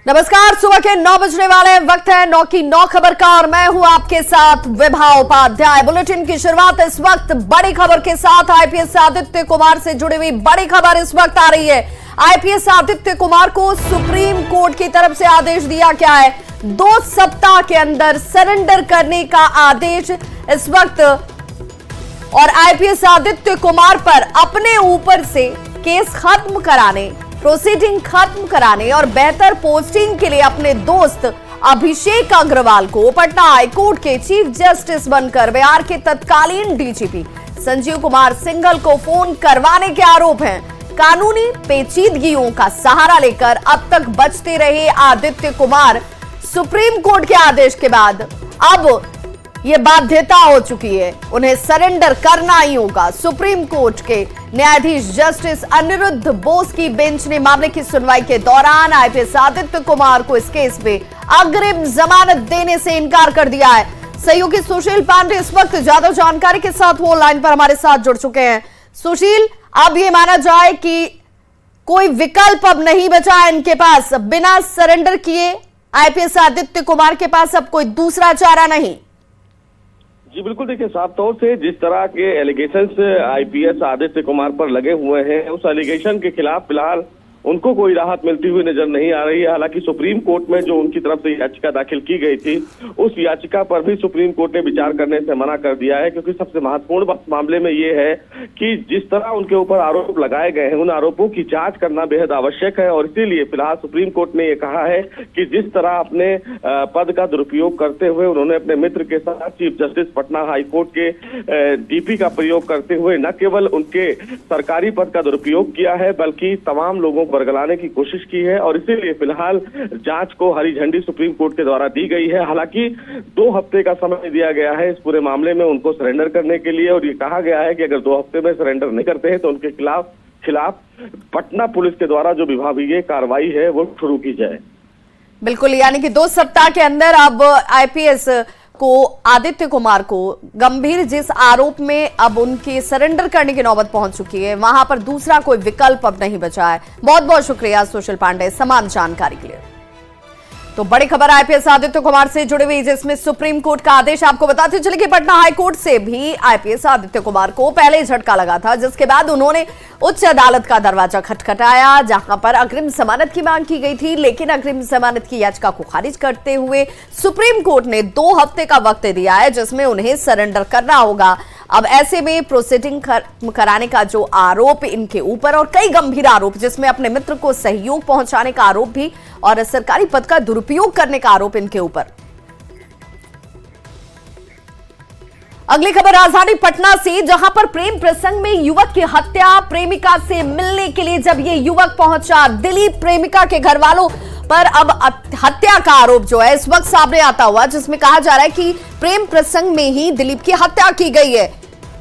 नमस्कार, सुबह के 9 बजने वाले वक्त है 9 की 9 खबर का और मैं हूं आपके साथ विभा उपाध्याय। बुलेटिन की शुरुआत इस वक्त बड़ी खबर के साथ। आईपीएस आदित्य कुमार से जुड़ी हुई बड़ी खबर इस वक्त आ रही है। आईपीएस आदित्य कुमार को सुप्रीम कोर्ट की तरफ से आदेश दिया गया है। 2 सप्ताह के अंदर सरेंडर करने का आदेश इस वक्त, और आईपीएस आदित्य कुमार पर अपने ऊपर से केस खत्म कराने, प्रोसीडिंग खत्म कराने और बेहतर पोस्टिंग के लिए अपने दोस्त अभिषेक अग्रवाल को पटना हाईकोर्ट के चीफ जस्टिस बनकर बिहार के तत्कालीन डीजीपी संजीव कुमार सिंघल को फोन करवाने के आरोप हैं। कानूनी पेचीदगियों का सहारा लेकर अब तक बचते रहे आदित्य कुमार, सुप्रीम कोर्ट के आदेश के बाद अब ये बाध्यता हो चुकी है, उन्हें सरेंडर करना ही होगा। सुप्रीम कोर्ट के न्यायाधीश जस्टिस अनिरुद्ध बोस की बेंच ने मामले की सुनवाई के दौरान आईपीएस आदित्य कुमार को इस केस में अग्रिम जमानत देने से इनकार कर दिया है। सहयोगी सुशील पांडे इस वक्त ज्यादा जानकारी के साथ वो लाइन पर हमारे साथ जुड़ चुके हैं। सुशील, अब ये माना जाए कि कोई विकल्प अब नहीं बचा है इनके पास, बिना सरेंडर किए आईपीएस आदित्य कुमार के पास अब कोई दूसरा चारा नहीं। जी बिल्कुल, देखिए साफ तौर से जिस तरह के एलिगेशंस आईपीएस आदित्य कुमार पर लगे हुए हैं, उस एलिगेशन के खिलाफ फिलहाल उनको कोई राहत मिलती हुई नजर नहीं आ रही है। हालांकि सुप्रीम कोर्ट में जो उनकी तरफ से याचिका दाखिल की गई थी, उस याचिका पर भी सुप्रीम कोर्ट ने विचार करने से मना कर दिया है, क्योंकि सबसे महत्वपूर्ण बात मामले में ये है कि जिस तरह उनके ऊपर आरोप लगाए गए हैं, उन आरोपों की जांच करना बेहद आवश्यक है। और इसीलिए फिलहाल सुप्रीम कोर्ट ने ये कहा है कि जिस तरह अपने पद का दुरुपयोग करते हुए उन्होंने अपने मित्र के साथ चीफ जस्टिस पटना हाईकोर्ट के डीपी का प्रयोग करते हुए न केवल उनके सरकारी पद का दुरुपयोग किया है, बल्कि तमाम लोगों बरगलाने की कोशिश की है। और इसीलिए फिलहाल जांच को हरी झंडी सुप्रीम कोर्ट के द्वारा दी गई है। हालांकि 2 हफ्ते का समय दिया गया है इस पूरे मामले में उनको सरेंडर करने के लिए, और ये कहा गया है कि अगर 2 हफ्ते में सरेंडर नहीं करते हैं तो उनके खिलाफ पटना पुलिस के द्वारा जो विभागीय कार्रवाई है वो शुरू की जाए। बिल्कुल, यानी कि 2 सप्ताह के अंदर अब आईपीएस को आदित्य कुमार को गंभीर जिस आरोप में अब उनके सरेंडर करने की नौबत पहुंच चुकी है, वहां पर दूसरा कोई विकल्प अब नहीं बचा है। बहुत बहुत शुक्रिया सुशील पांडे समान जानकारी के लिए। तो बड़ी खबर आईपीएस आदित्य कुमार से जुड़ी हुई, जिसमें सुप्रीम कोर्ट का आदेश। आपको बताते चले कि पटना हाईकोर्ट से भी आईपीएस आदित्य कुमार को पहले झटका लगा था, जिसके बाद उन्होंने उच्च अदालत का दरवाजा खटखटाया, जहां पर अग्रिम जमानत की मांग की गई थी। लेकिन अग्रिम जमानत की याचिका को खारिज करते हुए सुप्रीम कोर्ट ने 2 हफ्ते का वक्त दिया है, जिसमें उन्हें सरेंडर करना होगा। अब ऐसे में प्रोसीडिंग कराने का जो आरोप इनके ऊपर, और कई गंभीर आरोप जिसमें अपने मित्र को सहयोग पहुंचाने का आरोप भी और सरकारी पद का दुरुपयोग करने का आरोप इनके ऊपर। अगली खबर राजधानी पटना से, जहां पर प्रेम प्रसंग में युवक की हत्या, प्रेमिका से मिलने के लिए जब ये युवक पहुंचा, दिलीप प्रेमिका के घर वालों पर अब हत्या का आरोप जो है इस वक्त सामने आता हुआ, जिसमें कहा जा रहा है कि प्रेम प्रसंग में ही दिलीप की हत्या की गई है।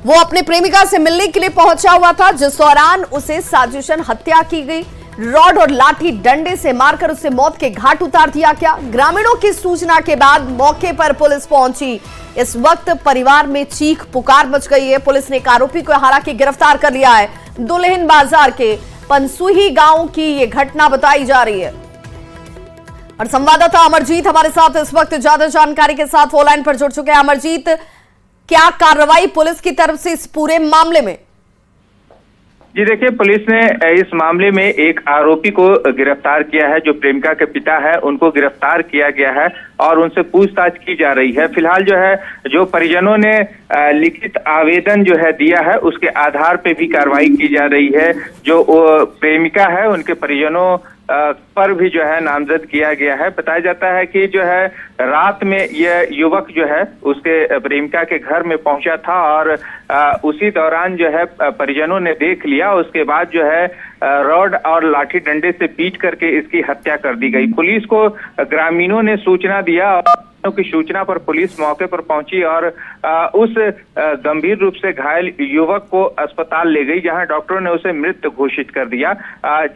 वो अपने प्रेमिका से मिलने के लिए पहुंचा हुआ था, जिस दौरान उसे साजिशन हत्या की गई। रॉड और लाठी डंडे से मारकर उसे मौत के घाट उतार दिया गया। ग्रामीणों की सूचना के बाद मौके पर पुलिस पहुंची। इस वक्त परिवार में चीख पुकार मच गई है। पुलिस ने एक आरोपी को हालांकि गिरफ्तार कर लिया है। दुल्हिन बाजार के पंसुही गांव की यह घटना बताई जा रही है। और संवाददाता अमरजीत हमारे साथ इस वक्त ज्यादा जानकारी के साथ फोन लाइन पर जुड़ चुके हैं। अमरजीत, क्या कार्रवाई पुलिस की तरफ से इस पूरे मामले में? जी देखिए, पुलिस ने इस मामले में एक आरोपी को गिरफ्तार किया है। जो प्रेमिका के पिता है उनको गिरफ्तार किया गया है और उनसे पूछताछ की जा रही है। फिलहाल जो है, जो परिजनों ने लिखित आवेदन जो है दिया है, उसके आधार पे भी कार्रवाई की जा रही है। जो प्रेमिका है उनके परिजनों पर भी जो है नामजद किया गया है। बताया जाता है कि जो है रात में यह युवक जो है उसके प्रेमिका के घर में पहुंचा था और उसी दौरान जो है परिजनों ने देख लिया। उसके बाद जो है रॉड और लाठी डंडे से पीट करके इसकी हत्या कर दी गई। पुलिस को ग्रामीणों ने सूचना दिया की सूचना पर पुलिस मौके पर पहुंची और उस गंभीर रूप से घायल युवक को अस्पताल ले गई, जहां डॉक्टरों ने उसे मृत घोषित कर दिया।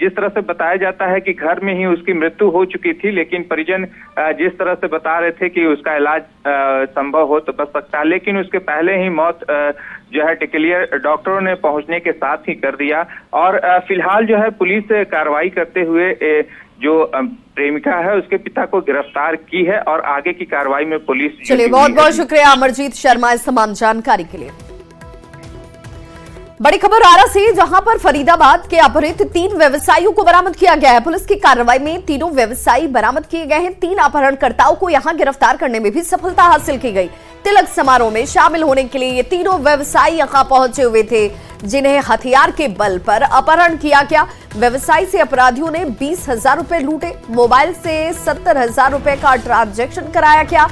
जिस तरह से बताया जाता है कि घर में ही उसकी मृत्यु हो चुकी थी, लेकिन परिजन जिस तरह से बता रहे थे कि उसका इलाज संभव हो तो बच सकता है, लेकिन उसके पहले ही मौत जो है टिकलियर डॉक्टरों ने पहुंचने के साथ ही कर दिया। और फिलहाल जो है पुलिस कार्रवाई करते हुए जो प्रेमिका है उसके पिता को गिरफ्तार की है और आगे की कार्रवाई में पुलिस। चलिए, बहुत बहुत शुक्रिया अमरजीत शर्मा इस तमाम जानकारी के लिए। बड़ी खबर आरा से, जहां पर फरीदाबाद के अपहृत 3 व्यवसायियों को बरामद किया गया है। पुलिस की कार्रवाई में तीनों व्यवसायी बरामद किए गए हैं। 3 अपहरणकर्ताओं को यहां गिरफ्तार करने में भी सफलता हासिल की गई। तिलक समारोह में शामिल होने के लिए ये तीनों व्यवसायी यहां पहुंचे हुए थे, जिन्हें हथियार के बल पर अपहरण किया गया। व्यवसायी से अपराधियों ने 20,000 रुपए लूटे। मोबाइल से 70,000 रुपए का ट्रांजैक्शन कराया गया।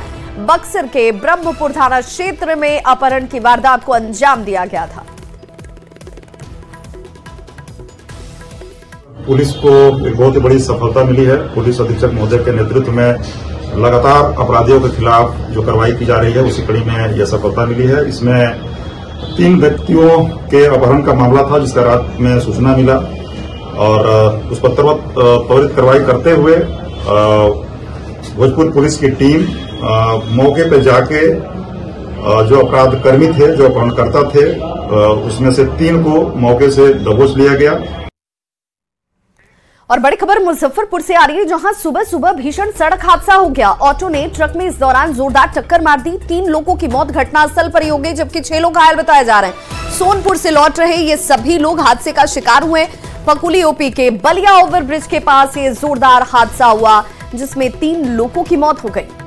बक्सर के ब्रह्मपुर थाना क्षेत्र में अपहरण की वारदात को अंजाम दिया गया था। पुलिस को एक बहुत ही बड़ी सफलता मिली है। पुलिस अधीक्षक महोदय के नेतृत्व में लगातार अपराधियों के खिलाफ जो कार्रवाई की जा रही है, उसी कड़ी में यह सफलता मिली है। इसमें 3 व्यक्तियों के अपहरण का मामला था, जिसका रात में सूचना मिला और उस पर त्वरित कार्रवाई करते हुए भोजपुर पुलिस की टीम मौके पर जाके जो अपराध कर्मी थे, जो अपहरणकर्ता थे, उसमें से 3 को मौके से दबोच लिया गया। और बड़ी खबर मुजफ्फरपुर से आ रही है, जहां सुबह सुबह भीषण सड़क हादसा हो गया। ऑटो ने ट्रक में इस दौरान जोरदार टक्कर मार दी। 3 लोगों की मौत घटनास्थल पर ही हो गई, जबकि 6 लोग घायल बताए जा रहे हैं। सोनपुर से लौट रहे ये सभी लोग हादसे का शिकार हुए। पकुली ओपी के बलिया ओवरब्रिज के पास ये जोरदार हादसा हुआ, जिसमें 3 लोगों की मौत हो गई।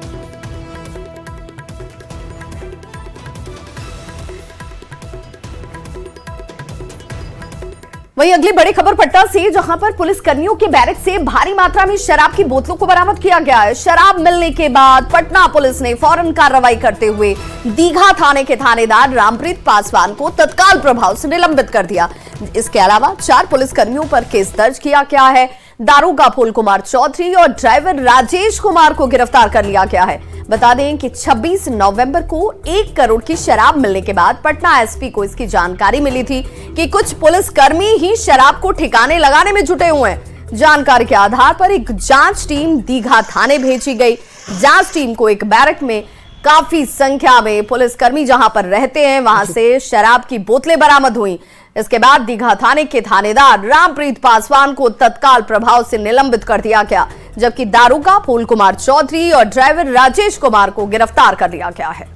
वहीं अगली बड़ी खबर पटना से, जहां पर पुलिस कर्मियों के बैरक से भारी मात्रा में शराब की बोतलों को बरामद किया गया है। शराब मिलने के बाद पटना पुलिस ने फौरन कार्रवाई करते हुए दीघा थाने के थानेदार रामप्रीत पासवान को तत्काल प्रभाव से निलंबित कर दिया। इसके अलावा 4 पुलिस कर्मियों पर केस दर्ज किया गया है। दारोगा फूल कुमार चौधरी और ड्राइवर राजेश कुमार को गिरफ्तार कर लिया गया है। बता दें कि 26 नवंबर को 1 करोड़ की शराब मिलने के बाद पटना एसपी को इसकी जानकारी मिली थी कि कुछ पुलिसकर्मी ही शराब को ठिकाने लगाने में जुटे हुए हैं। जानकारी के आधार पर एक जांच टीम दीघा थाने भेजी गई। जांच टीम को एक बैरक में काफी संख्या में पुलिसकर्मी जहां पर रहते हैं, वहां से शराब की बोतलें बरामद हुई। इसके बाद दीघा थाने के थानेदार रामप्रीत पासवान को तत्काल प्रभाव से निलंबित कर दिया गया, जबकि दारोगा फूल कुमार चौधरी और ड्राइवर राजेश कुमार को गिरफ्तार कर लिया गया है।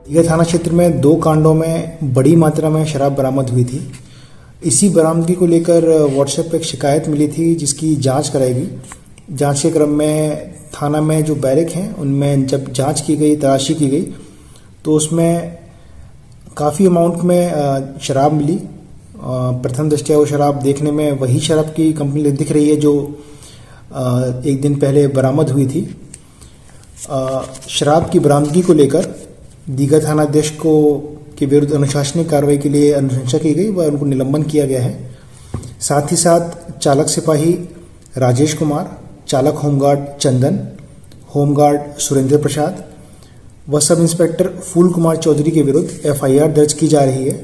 यह थाना क्षेत्र में 2 कांडों में बड़ी मात्रा में शराब बरामद हुई थी। इसी बरामदगी को लेकर व्हाट्सएप पर एक शिकायत मिली थी, जिसकी जांच कराई गई। जांच के क्रम में थाना में जो बैरक हैं, उनमें जब जांच की गई, तलाशी की गई, तो उसमें काफ़ी अमाउंट में शराब मिली। प्रथम दृष्टया वो शराब देखने में वही शराब की कंपनी दिख रही है जो एक दिन पहले बरामद हुई थी। शराब की बरामदगी को लेकर दीघा थानाध्यक्ष को के विरुद्ध अनुशासनिक कार्रवाई के लिए अनुशंसा की गई व उनको निलंबन किया गया है। साथ ही साथ चालक सिपाही राजेश कुमार, चालक होमगार्ड चंदन, होमगार्ड सुरेंद्र प्रसाद व सब इंस्पेक्टर फूल कुमार चौधरी के विरुद्ध FIR दर्ज की जा रही है।